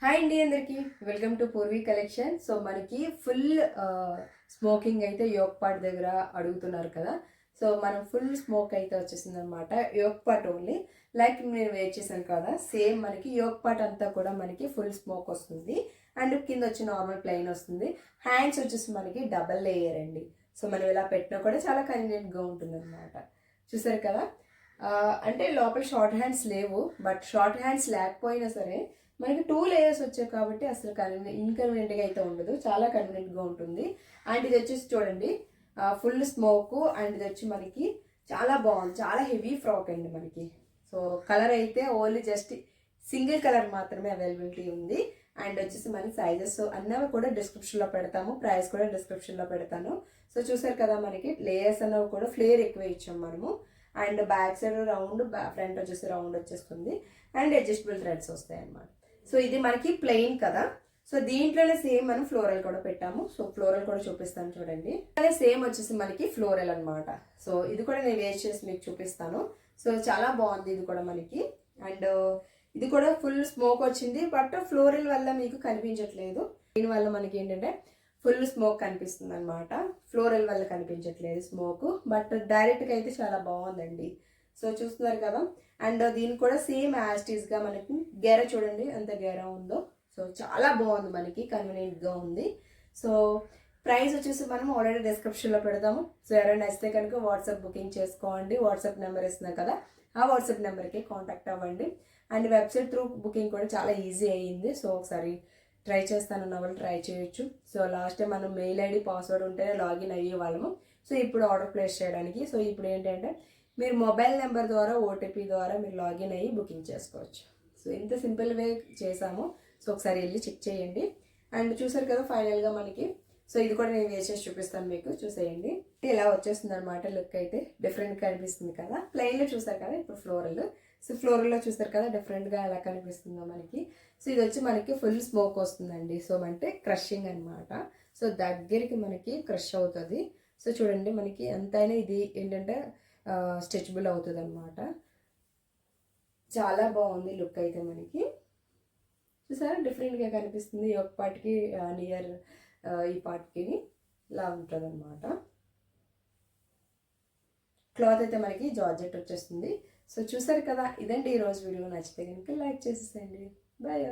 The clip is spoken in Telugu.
హాయ్ అండి అందరికి welcome to Purvi collection. So మనకి ఫుల్ స్మోకింగ్ అయితే యోగ్ పార్ట్ దగ్గర అడుగుతున్నారు కదా. సో మనం ఫుల్ స్మోక్ అయితే వచ్చేసింది అనమాట. యోగ్ పార్ట్ ఓన్లీ లైక్ నేను వేర్ చేశాను కదా, సేమ్ మనకి యోగ్ పార్ట్ అంతా కూడా మనకి ఫుల్ స్మోక్ వస్తుంది. అండ్ కింద వచ్చి నార్మల్ ప్లెయిన్ వస్తుంది. హ్యాండ్స్ వచ్చేసి మనకి డబల్ లేయర్ అండి. సో మనం ఇలా పెట్టినా కూడా చాలా కన్వీనియంట్గా ఉంటుంది అనమాట. చూసారు కదా. అంటే లోపల షార్ట్ హ్యాండ్స్ లేవు, బట్ షార్ట్ హ్యాండ్స్ లేకపోయినా సరే మనకి 2 లేయర్స్ వచ్చాయి కాబట్టి అసలు ఇన్కన్వీనియంట్గా అయితే ఉండదు, చాలా కన్వీనియంట్గా ఉంటుంది. అండ్ ఇది వచ్చేసి చూడండి ఫుల్ స్మోక్. అండ్ ఇది వచ్చి మనకి చాలా బాగుంది, చాలా హెవీ ఫ్రాక్ అండి మనకి. సో కలర్ అయితే ఓన్లీ జస్ట్ సింగిల్ కలర్ మాత్రమే అవైలబిలిటీ ఉంది. అండ్ వచ్చేసి మన సైజెస్ అన్నవి కూడా డిస్క్రిప్షన్లో పెడతాము, ప్రైస్ కూడా డిస్క్రిప్షన్లో పెడతాను. సో చూసారు కదా, మనకి లేయర్స్ అన్నవి కూడా ఫ్లేర్ ఎక్కువ ఇచ్చాం మనము. And back side round, front వచ్చేసి రౌండ్ వచ్చేస్తుంది. అండ్ అడ్జస్టబుల్ థ్రెడ్స్ వస్తాయి అన్నమాట. సో ఇది మనకి ప్లెయిన్ కదా. సో దీంట్లోనే సేమ్ మనం ఫ్లోరల్ కూడా పెట్టాము. సో ఫ్లోరల్ కూడా చూపిస్తాను చూడండి. అదే సేమ్ వచ్చేసి మనకి ఫ్లోరల్ అనమాట. సో ఇది కూడా నేను వేస్ట్ చేసి మీకు చూపిస్తాను. సో చాలా బాగుంది ఇది కూడా మనకి. అండ్ ఇది కూడా ఫుల్ స్మోక్ వచ్చింది, బట్ ఫ్లోరల్ వల్ల మీకు కనిపించట్లేదు. దీనివల్ల మనకి ఏంటంటే ఫుల్ స్మోక్ కనిపిస్తుంది అనమాట. ఫ్లోరల్ వల్ల కనిపించట్లేదు స్మోక్, బట్ డైరెక్ట్గా అయితే చాలా బాగుందండి. సో చూస్తున్నారు కదా. అండ్ దీని కూడా సేమ్ యాస్టీస్గా మనకి గెర చూడండి ఎంత గెర ఉందో. సో చాలా బాగుంది, మనకి కన్వీనియంట్గా ఉంది. సో ప్రైస్ వచ్చేసి మనం ఆల్రెడీ డిస్క్రిప్షన్లో పెడతాము. సో ఎవరైనా నచ్చితే కనుక వాట్సాప్ బుకింగ్ చేసుకోండి. వాట్సాప్ నెంబర్ ఇస్తున్నాం కదా, ఆ వాట్సాప్ నెంబర్కి కాంటాక్ట్ అవ్వండి. అండ్ వెబ్సైట్ త్రూ బుకింగ్ కూడా చాలా ఈజీ అయ్యింది. సో ఒకసారి ట్రై చేస్తానన్న వాళ్ళు ట్రై చేయొచ్చు. సో లాస్ట్ టైం మనం మెయిల్ ఐడి పాస్వర్డ్ ఉంటేనే లాగిన్ అయ్యే వాళ్ళము. సో ఇప్పుడు ఆర్డర్ ప్లేస్ చేయడానికి, సో ఇప్పుడు ఏంటంటే మీరు మొబైల్ నెంబర్ ద్వారా ఓటీపీ ద్వారా మీరు లాగిన్ అయ్యి బుకింగ్ చేసుకోవచ్చు. సో ఇంత సింపుల్ వే చేసాము. సో ఒకసారి వెళ్ళి చెక్ చేయండి. అండ్ చూసారు కదా ఫైనల్గా మనకి. సో ఇది కూడా నేను వేసేసి చూపిస్తాను మీకు, చూసేయండి. ఇలా వచ్చేస్తుంది అనమాట. లుక్ అయితే డిఫరెంట్గా కనిపిస్తుంది కదా. ప్లెయిన్లో చూసారు కదా, ఇప్పుడు ఫ్లోరల్. సో ఫ్లోరల్లో చూసారు కదా డిఫరెంట్గా ఎలా కనిపిస్తుందో మనకి. సో ఇది వచ్చి మనకి ఫుల్ స్మోక్ వస్తుందండి. సో అంటే క్రషింగ్ అనమాట. సో దగ్గరికి మనకి క్రష్ అవుతుంది. సో చూడండి మనకి ఎంతైనా ఇది ఏంటంటే స్ట్రెచబుల్ అవుతుంది అనమాట. చాలా బాగుంది లుక్ అయితే మనకి. చూసారా డిఫరెంట్గా కనిపిస్తుంది. ఒక పార్ట్కి నియర్ ఈ పార్ట్కి ఇలా ఉంటుంది అనమాట. క్లాత్ అయితే మనకి జార్జెట్ వచ్చేస్తుంది. సో చూసారు కదా, ఇదండి ఈరోజు వీడియో. నచ్చితే కనుక లైక్ చేసేసేయండి. బాయ్.